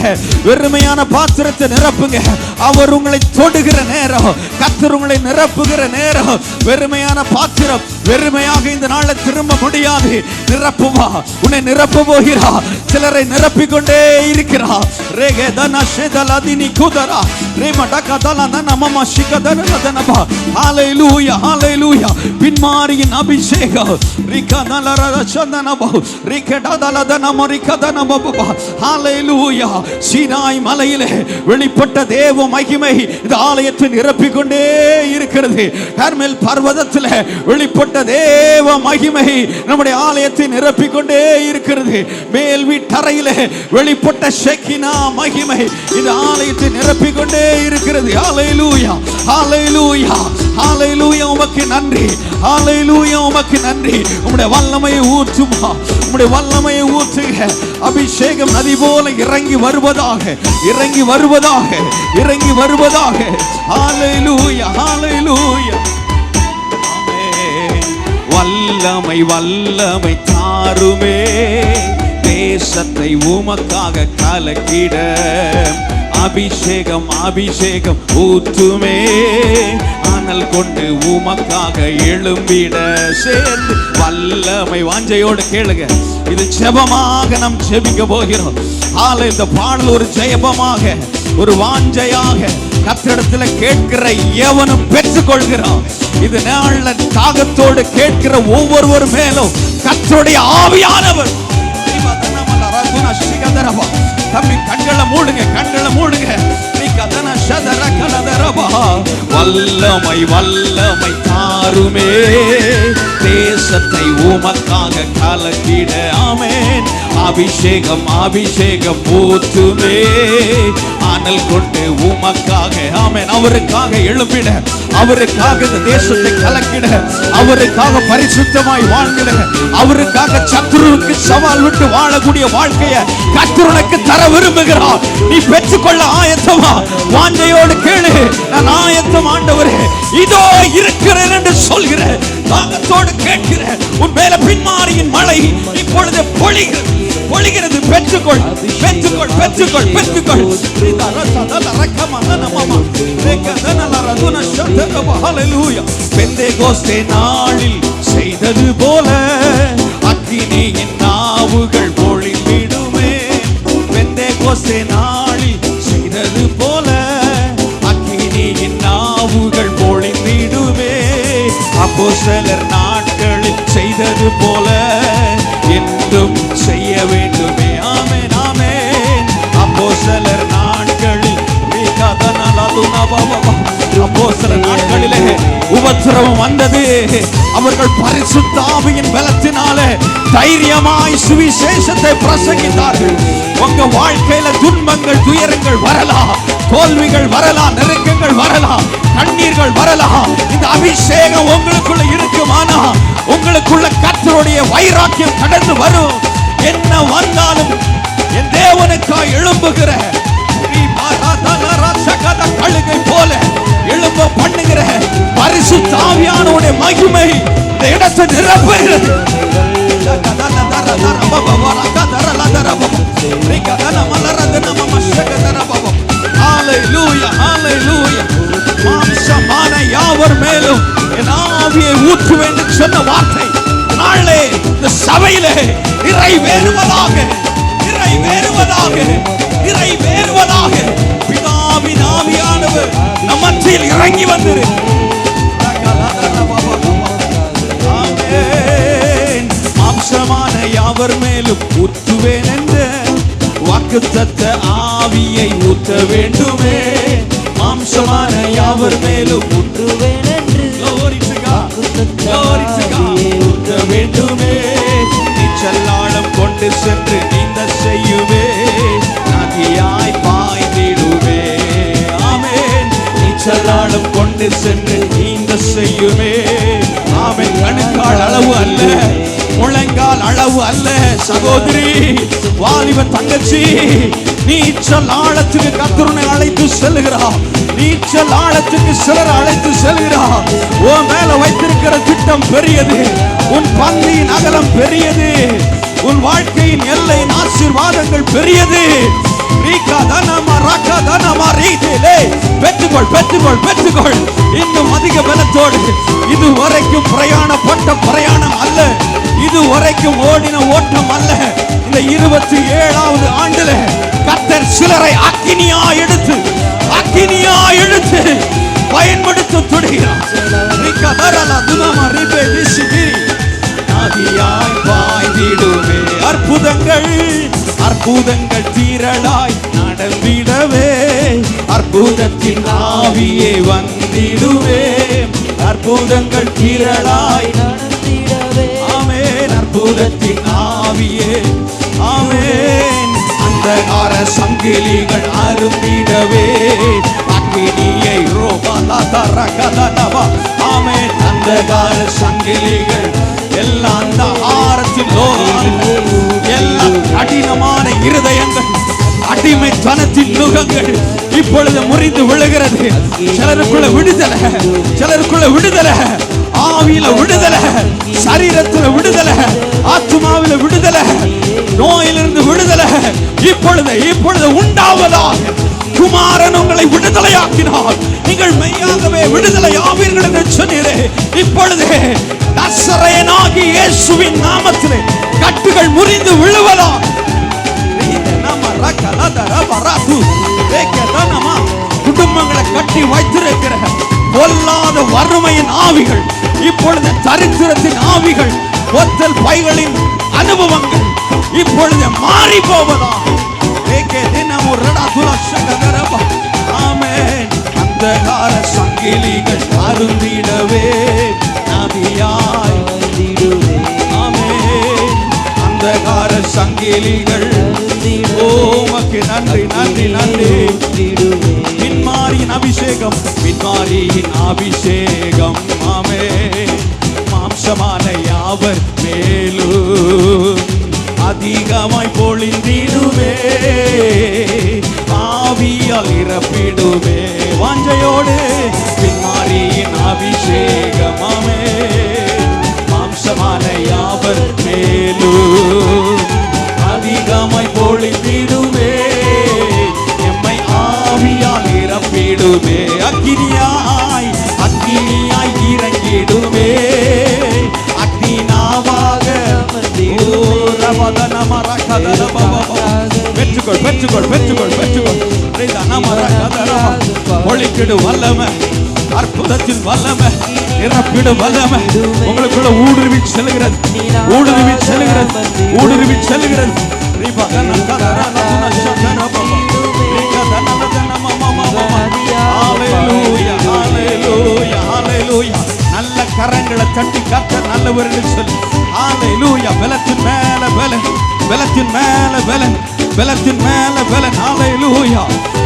வெறுமையான பாத்திரத்தை நிரப்புங்க. அவர் உங்களை தொடுகிற நேரம், கர்த்தர் உங்களை நிரப்புகிற நேரம். வெறுமையான பாத்திரம் வெறுமையாக இந்த நாளை திரும்ப முடியாது. நிரப்புவா, உன்னை நிரப்ப போகிறா. சிலரை நிரப்பிக் கொண்டே இருக்கிறார். ரேகே தனா ஷேதலதினி குதரா ரேமடக தலன நமம ஷிகதரனதனபா. ஹல்லேலூயா, ஹல்லேலூயா. பின்மாரியின் அபிஷேகம் ரிகதலரத சந்தனபா ரிகடதலதனம ரிகதனபபா. ஹல்லேலூயா. சீனாய் மலையிலே வெளிப்பட்ட தேவ மகிமை இந்த ஆலயத்தை நிரப்பிக் கொண்டே இருக்கிறது. கர்மெல் பர்வதத்தில் வெளிப்பட்ட தேவ மகிமை நம்முடைய ஆலயத்தை நிரப்பிக் கொண்டே இருக்கிறது. மேல் வீட்டறையிலே வெளிப்பட்ட ஷெகினா மகிமை இந்த ஆலயத்தை நிரப்பிக் கொண்டே இருக்கிறது. ஹல்லேலூயா, ஹல்லேலூயா, ஹல்லேலூயா. உமக்கு நன்றி, ஹல்லேலூயா, உமக்கு நன்றி. உம்முடைய வல்லமையை ஊற்றுமா, உம்முடைய வல்லமையை ஊற்றுக. அபிஷேகம் நதி போல இறங்கி வருவதாக, இறங்கி வருவதாக, இறங்கி வருவதாக. ஹல்லேலூயா, ஹல்லேலூயா. வல்லமை வல்லமை தாருமே, தேசத்தை உமக்காக கலக்கிட. அபிஷேகம் அபிஷேகம் ஊற்றுமே, அனல் கொண்டு உமக்காக எழும்பிட. சேர்ந்து வல்லமை வாஞ்சையோடு கேளுங்க. இது ஜெபமாக நாம் ஜெபிக்க போகிறோம். இந்த பாடல் ஒரு ஜெபமாக, ஒரு வாஞ்சையாக கர்த்தரிடத்தில் கேட்கிற எவனும் பெற்றுக் கொள்கிறான். இது நாள்ல தாகத்தோடு கேட்கிற ஒவ்வொருவர் மேலும் கர்த்தருடைய ஆவியானவர். தம்பி கண்களை மூடுங்க, கண்களை மூடுங்க. வல்லமை வல்லமை தாருமே, தேசத்தை உமக்காக கலக்கிட. ஆமென். அபிஷேகம் அபிஷேகம் ஊற்றுமே, அனல் கொண்டு உமக்காக. ஆமென். அவருக்காக எழும்பிட, அவருக்காக இந்த தேசத்தை கலக்கிட, அவருக்காக பரிசுத்தமாய் வாழ்ந்திட, அவருக்காக சத்துருவுக்கு சவால் விட்டு வாழக்கூடிய வாழ்க்கையை கர்த்தர் உனக்கு தர விரும்புகிறார். நீ பெற்றுக்கொள்ள ஆயத்தமா? வாஞ்சையோடு கேளு. நான் ஆயத்தம் ஆண்டவரே, இதோ இருக்கிறேன் என்று சொல்கிறேன். தாகத்தோடு கேட்கிற உன் மேல பின்மாரியின் மழை இப்பொழுது பொழிகிறது. பெற்றுக்கொள், பெற்றுக்கொள், பெற்றுக்கொள், பெற்றுக்கொள். பெந்தேகோஸ்தே நாளில் செய்தது போல அக்கினியின் நாவுகள் பொழிந்திடுமே. பெந்தேகோஸ்தே நாளில் செய்தது போல அக்கினியின் நாவுகள் பொழிந்திடுமே. அப்போஸ்தலர் நாட்களில் செய்தது போல என்றும் செய்ய வேண்டுமே. ஆமென், ஆமென். அப்போஸ்தலர் நாட்களில் அப்போஸ்தல நாட்களிலே உபத்திரவம் வந்தது. அவர்கள் பரிசுத்த ஆவியின் பலத்தினாலே தைரியமாய் சுவிசேஷத்தை பிரசங்கித்தார்கள். உங்க வாழ்க்கையில துன்பங்கள், துயரங்கள் வரலாம், தோல்விகள் வரலாம், நெருக்கங்கள் வரலாம், கண்ணீர்கள் வரலாம். இந்த அபிஷேகம் உங்களுக்குள்ள இருக்குமானா உங்களுக்குள்ள கர்த்தருடைய வைராக்கியம் கடந்து வரும். என்ன வந்தாலும் என் தேவனுக்காய் எழும்புகிற கழுகை போல எழும்ப பண்ணுகிற பரிசுத்த ஆவியானவருடைய மகிமை இந்த இடத்தை நிரப்புகிறது. மாம்சமான யாவர் மேலும் என் ஆவியை ஊற்றுவேன் என்று சொன்ன வார்த்தை நாளே இந்த சபையிலே நிறைவேறுவதாக, நிறைவேறுவதாக, நிறைவேறுவதாக. பிதாவின் ஆவியானவர் நம் மத்தியில் இறங்கி வந்திரு. மாம்சமான யாவர் மேலும் ஊற்றுவேன் என்ற வாக்குத்தத்த ஆவியை ஊற்ற வேண்டுமே. மாம்சமான யாவர் மேலும் ஊற்றுவேன் என்று ஊற்ற வேண்டுமே. நீச்சல்லாளம் கொண்டு சென்று நீந்த செய்யுவே, நதியாய் பாய்ந்திடுவே. ஆமென். நீச்சல்லாளம் கொண்டு சென்று நீந்த செய்யுமே. ஆமென். கணுக்கால் அளவு அல்ல, முழங்கால் அளவு அல்ல. சகோதரி, வாலிப தங்கச்சி, நீச்சல் ஆழத்துக்கு கர்த்தருனை அழைத்து செல்கிறார். நீச்சல் ஆழத்துக்கு சிலர் அழைத்து செல்கிறார். உன் மேல வைத்திருக்கிற திட்டம் பெரியது, உன் பந்தியின் அகலம் பெரியது, உன் வாழ்க்கையின் எல்லையின் ஆசீர்வாதங்கள் பெரியது. பெற்றுக்கொள், பெற்றுக்கொள், பெற்றுக்கொள். இன்னும் அதிக பலத்தோடு. இதுவரைக்கும் பிரயாணப்பட்ட பிரயாணம் அல்ல, இதுவரைக்கும் ஓடின ஓட்டம் அல்ல. இந்த 27வது ஆண்டுல கர்த்தர் சிலரை அக்கினியா எடுத்து, அக்கினியா எடுத்து பயன்படுத்த துடிகிறார். அற்புதங்கள், அற்புதங்கள் தீரலாய் நடந்திடவே, அற்புதத்தின் ஆவியே வந்திடுவே. அற்புதங்கள் தீரலாய் நடந்திடவே. ஆமென். அற்புதத்தின் ஆவியே. ஆமென். அந்தகார சங்கிலிகள் அருந்திடவே, அக்கினியை ரோபாலா. ஆமென். அந்தகார சங்கிலிகள் எல்லாம் அந்த ஆரத்தின் எல்லாம் கடினமான இருதயங்கள், அடிமைத்தனத்தின் நுகங்கள் இப்பொழுது முறிந்து விழுகிறது. சிலருக்குள்ள விடுதலை, சிலருக்குள்ள விடுதலை, ஆவியில விடுதலை, சரீரத்துல விடுதலை, ஆத்மாவில விடுதலை, நோயிலிருந்து விடுதலை இப்பொழுது இப்பொழுது உண்டாவதாக. குமாரன் உங்களை விடுதலையாக்கினார், நீங்கள் மெய்யாகவே விடுதலை ஆவீர்கள் என்று சொன்னீரே. இப்பொழுது நசரேயனாகிய இயேசுவின் நாமத்திலே கட்டுகள் முறிந்து விழுவதாக. குடும்பங்களை கட்டி வைத்திருக்கிற பொல்லாத வறுமையின் ஆவிகள், இப்பொழுது தரித்திரத்தின் ஆவிகள், ஒத்தல் பைகளின் அனுபவங்கள் இப்பொழுது மாறி போவதா. அந்தகார சங்கிலிகள் அருந்திடவே, நதியாய் வந்திடுவே. ஆமென். அந்தகார சங்கிலிகள். ஓமக்கு நன்றி, நன்றி, நன்றி. பின்மாரியின் அபிஷேகம், பின்மாரியின் அபிஷேகம். ஆமென். மாம்சமான யாவர் மேலும் அதிகமாய் பொழிந்திடுவே, ஆவியால் நிரப்பிடுவே. வாஞ்சையோடு பின்மாரியின் அபிஷேகம். ஆமென். பெற்றுக்கொள் பெற்றுக்கொள் பெற்றுக்கொள் பெற்றுக்கொள். ஒளிக்கிடு வல்லமை, அற்புதத்தின் வல்லமை, நிரப்பிடு வல்லமை உங்களுக்குள்ள ஊடுருவி செல்கிறது, ஊடுருவி செல்கிறது, ஊடுருவி செல்கிறது. நல்ல கரங்களை தட்டி காத்த நல்லவர் என்று சொல்லி ஹalleluya. பலத்தின் மேல பலன், பலத்தின் மேல பலன், பலத்தின் மேல பலன். ஹalleluya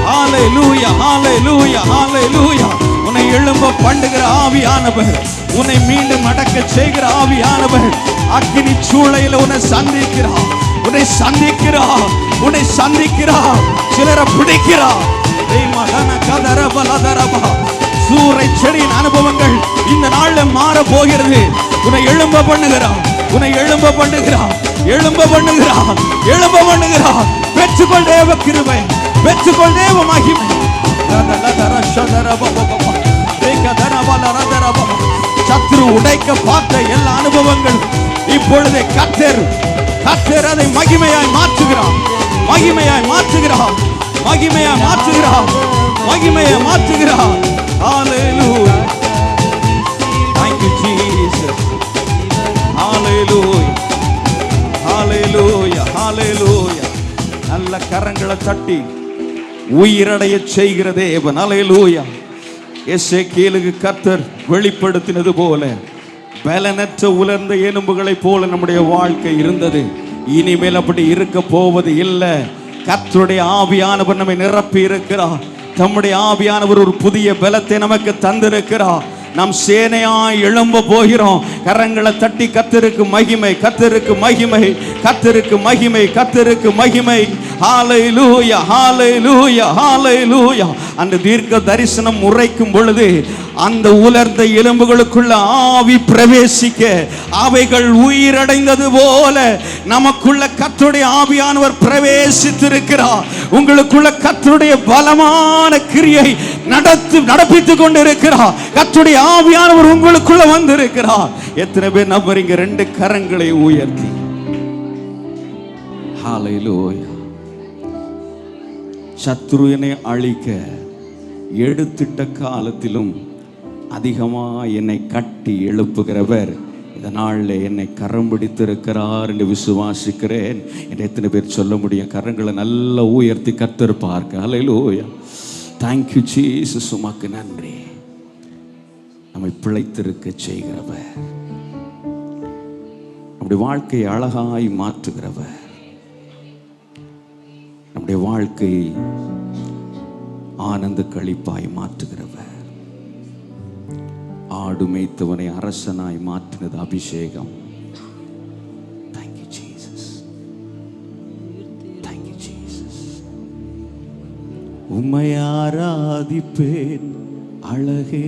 ஹalleluya ஹalleluya ஹalleluya. உன்னை எழும்ப பண்ணுகிற ஆவியானவர், உன்னை மீண்டும் அடக்க செய்கிற ஆவியானவர் அக்கினி சூளையில உன்னை சந்திக்கிறார், உன்னை சந்திக்கிறார், உன்னை சந்திக்கிறார். சிலரை பிடிக்கிறார். சூறை செடியின் அனுபவங்கள் இந்த நாள்ல மாற போகிறது. உன்னை எழும்ப பண்ணுகிறார், உன்னை எழும்ப பண்ணுகிறார், எழும்ப பண்ணுகிறார், எழும்ப பண்ணுகிறார். பெற்றுக்கொள் தேவ கிருபை, பெற்றுக்கொள் தேவ மகிமை. சத்ரு உடைக்க பார்த்த எல்லா அனுபவங்கள் இப்பொழுதே கர்த்தர் அதை மகிமையாய் மாற்றுகிறார், மகிமையாய் மாற்றுகிறார், மகிமையாய் மாற்றுகிறார், மகிமையாய் மாற்றுகிறார். Hallelujah. Thank you Jesus. Hallelujah. Hallelujah. Hallelujah. நல்ல கரங்களை தட்டி உயிரடைய செய்கிற தேவன். Hallelujah. எசேக்கியேலுக்கு கர்த்தர் வெளிப்படுத்தினது போல பலனற்ற உலர்ந்த எலும்புகளைப் போல நம்முடைய வாழ்க்கை இருந்தது. இனிமேல் அப்படி இருக்க போவது இல்லை. கர்த்தருடைய ஆவியானவர் நம்மை நிரப்பி இருக்கிறார். தம்முடைய ஆவியானவர் ஒரு புதிய பலத்தை நமக்கு தந்திருக்கிறார். நாம் சேனையாய் எழும்ப போகிறோம். கரங்களை தட்டி கர்த்தருக்கு மகிமை, கர்த்தருக்கு மகிமை, கர்த்தருக்கு மகிமை, கர்த்தருக்கு மகிமை. ஹalleluya ஹalleluya ஹalleluya. அந்த தீர்க்க தரிசனம் உரைக்கும் பொழுது அந்த உலர்ந்த எலும்புகளுக்குள்ள ஆவி பிரவேசிக்க அவைகள் உயிரடைந்தது போல நமக்குள்ள கர்த்தருடைய ஆவியானவர் பிரவேசித்திருக்கிறார். உங்களுக்குள்ள கர்த்தருடைய பலமான கிரியை நடப்பித்துக் கொண்டிருக்கிறார். கர்த்தருடைய ஆவியானவர் உங்களுக்குள்ள வந்திருக்கிறார். எத்தனை பேர் நம்புறீங்க? ரெண்டு கரங்களை உயர்த்தி ஹalleluya. சத்ருவினை அழிக்க எடுத்திட்ட காலத்திலும் அதிகமாக என்னை கட்டி எழுப்புகிறவர் இந்த நாளில் என்னை கரம் பிடித்திருக்கிறார் என்று விசுவாசிக்கிறேன். என்று எத்தனை பேர் சொல்ல முடியும்? கரங்களை நல்லா உயர்த்தி கர்த்தர் பார்க்க. ஹல்லேலூயா. Thank you Jesus. உமக்கு நன்றி. நம்மை பிழைத்திருக்க செய்கிறவர், நம்முடைய வாழ்க்கையை அழகாய் மாற்றுகிறவர், நம்முடைய வாழ்க்கையை ஆனந்த களிப்பாய் மாற்றுகிறவர். ஆடு மேய்த்தவனை அரசனாய் மாற்றினது அபிஷேகம். Thank you Jesus. Thank you Jesus. உம்மை ஆராதிப்பேன் அழகே,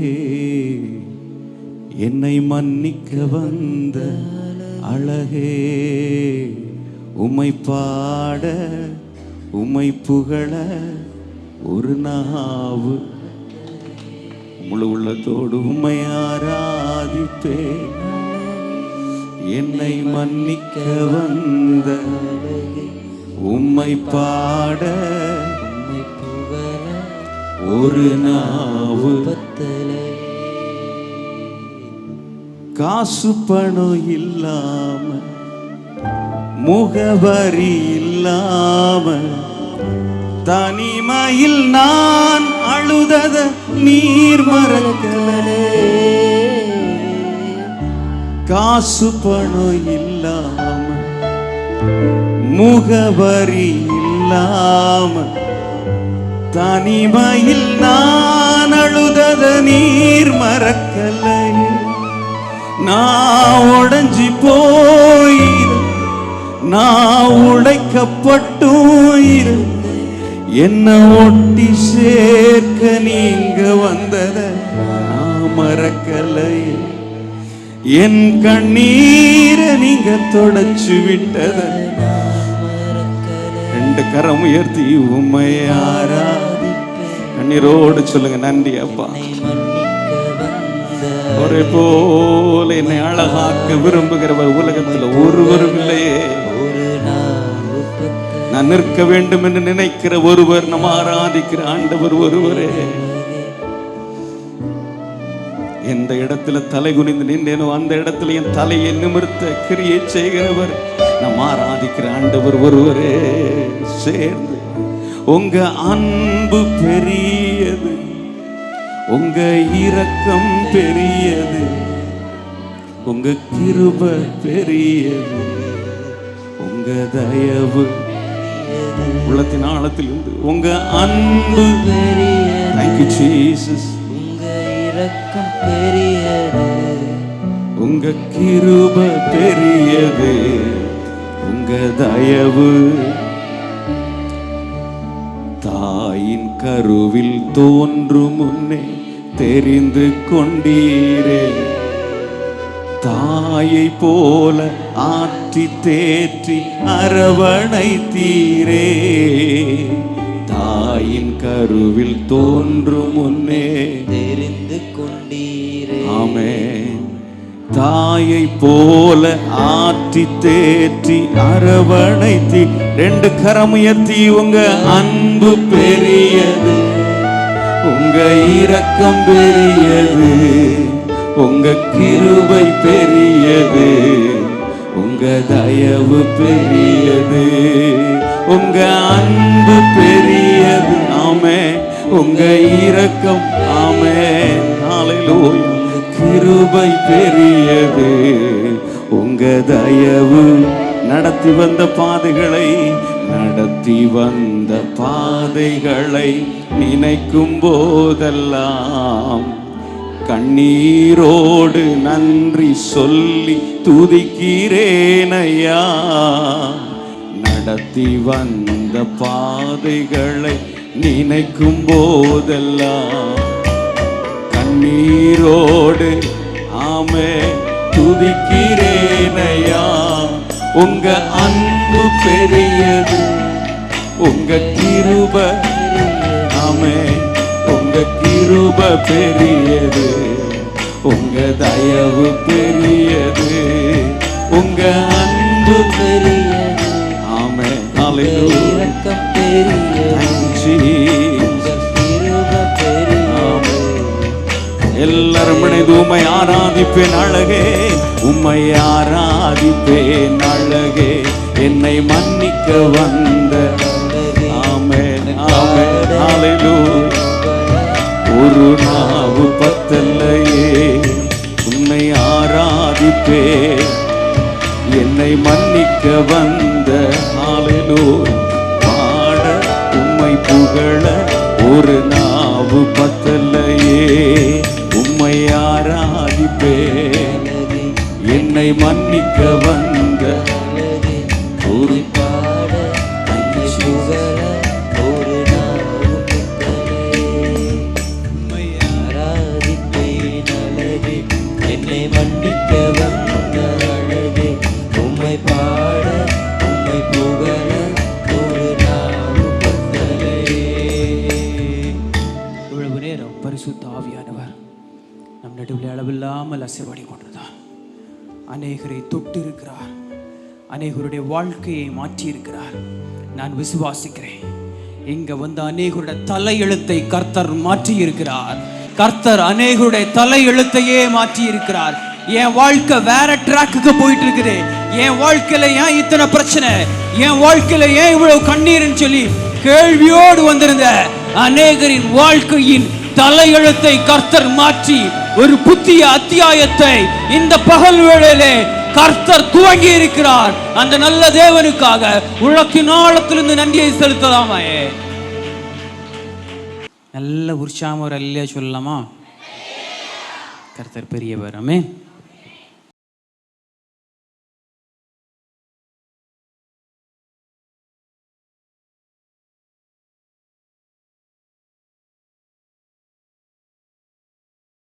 என்னை மன்னிக்க வந்த அழகே. உம்மை பாட உம்மை புகழ ஒரு நாவு முழு உள்ளத்தோடு உம்மை ஆராதிப்பேன். என்னை மன்னிக்க வந்த உம்மை பாட ஒரு நாவு. காசு பணம் இல்லாம, முகவரி இல்லாம, தனிமையில் நான் அழுதத நீர் மறக்கலே. காசு பணம் இல்லாம, முகவரி இல்லாம, தனிமையில் நான் அழுதத நீர் மறக்கலை. நான் உடைஞ்சி போயிரு, நான் உடைக்கப்பட்டும், என்ன ஒட்டி சேர்க்க நீங்க வந்தத நான் மறக்கலை. என் கண்ணீரை நீங்க தொடச்சு விட்டத. ரெண்டு கரம் உயர்த்தி உம்மை ஆராதிப்பேன். கண்ணீரோடு சொல்லுங்க, நன்றி அப்பா. ஒரே போல என்னை அழகாக்க விரும்புகிறவர் உலகத்தில் ஒருவரும் இல்லையே. நிற்க வேண்டும் என்று நினைக்கிற ஒருவர், நம்ம ஆராதிக்கிற ஆண்டவர் ஒருவரே. எந்த இடத்துல தலை குனிந்து நின்றேனோ அந்த இடத்துல என் தலையை நிமிர்த்த கிரியை செய்கிறவர், நம்ம ஆராதிக்கிற ஆண்டவர் ஒருவரே. சேர்ந்து உங்க அன்பு பெரியது, உங்க இரக்கம் பெரியது, உங்க கிருபை பெரியது, உங்க தயவு உள்ளத்தின் ஆழத்தில் இருந்து உங்க அன்பு பெரியது. Thank you Jesus. உங்க இரக்கம் பெரியது, உங்க கிருபை பெரியது, உங்க தயவு. தாயின் கருவில் தோன்றும் முன்னே தெரிந்து கொண்டீரே, தாயை போல ஆற்றி தேற்றி அரவணைத்தீரே. தாயின் கருவில் தோன்றும் முன்னே தெரிந்து கொண்டீரே. ஆமென். தாயை போல ஆற்றி தேற்றி அரவணைத்தி. ரெண்டு கரம் உயர்த்தி உங்க அன்பு பெரியது, உங்க இரக்கம் பெரியது, உங்க கிருபை பெரியது, உங்க தயவு பெரியது, உங்க அன்பு பெரியது. ஆமென். உங்க இரக்கம், ஆமென், ஹல்லேலூயா. கிருபை பெரியது, உங்க தயவு. நடத்தி வந்த பாதைகளை, நடத்தி வந்த பாதைகளை நினைக்கும் போதெல்லாம் கண்ணீரோடு நன்றி சொல்லி துதிக்கிறேனையா. நடத்தி வந்த பாதைகளை நினைக்கும் போதெல்லாம் கண்ணீரோடு ஆமே துதிக்கிறேனையா. உங்க அன்பு பெரியது, உங்க கிருபை, ஆமே உங்க கிருபை பெரியது, உங்க தயவு பெரியது, உங்க அன்பு பெரியது. ஆமே ஹல்லேலூயா. இரக்கம் பெரியது, உங்க கிருபை பெரியது. எல்லாரும் இணைந்து உம்மை ஆராதிப்பேன் அழகே, உம்மை ஆராதிப்பேன் அழகே, என்னை மன்னிக்க வந்த. ஆமென் ஆமென் ஹல்லேலூயா. ஒரு நாவு பத்தல்லையே உன்னை ஆராதிப்பேன், என்னை மன்னிக்க வந்த. ஹல்லேலூயா. பாட உம்மை புகழ ஒரு நாவு பத்தல்லையே, உம்மை ஆராதிப்பேன், என்னை மன்னிக்க வந்த. ஒரு பாட உம்மை புகழ ஒரு நாவு பத்தல்லையே, உம்மை ஆராதிப்பேன் அழகே, என்னை மன்னிக்க வந்த அழகே. உம்மை பாட உம்மை புகழ ஒரு நாவு பத்தல்லையே. இவ்வளவு நேரம் பரிசுத்த ஆவியானவர் நம் நடுவில் அளவில்லாமல் அசைவாடி கொண்டிருந்தார். அநேகரை தொட்டு இருக்கிறார், அநேகருடைய வாழ்க்கையை மாற்றி இருக்கிறார். நான் விசுவாசிக்கிறேன், இங்க வந்த அநேகருடைய தலையெழுத்தை கர்த்தர் மாற்றி இருக்கிறார். கர்த்தர் அநேகருடைய தலையெழுத்தையே மாற்றி இருக்கிறார். என் வாழ்க்கை வேற ட்ராக்குக்கு போயிட்டு இருக்குது, என் வாழ்க்கையில ஏன் இத்தனை பிரச்சனை, என் வாழ்க்கையில ஏன் இவ்வளவு கண்ணீர்னு சொல்லி கேள்வியோடு வந்திருந்த அநேகரின் வாழ்க்கையின் தலையெழுத்தை கர்த்தர் மாற்றி ஒரு புதிய அத்தியாயத்தை இந்த பகல் வேளையிலே கர்த்தர் துவங்கி இருக்கிறார். அந்த நல்ல தேவனுக்காக உலகின் ஆழத்திலிருந்து நன்றியை செலுத்தலாமா? நல்ல உற்சாகம் அல்லையா சொல்லலாமா? கர்த்தர் பெரியவர். ஆமென்.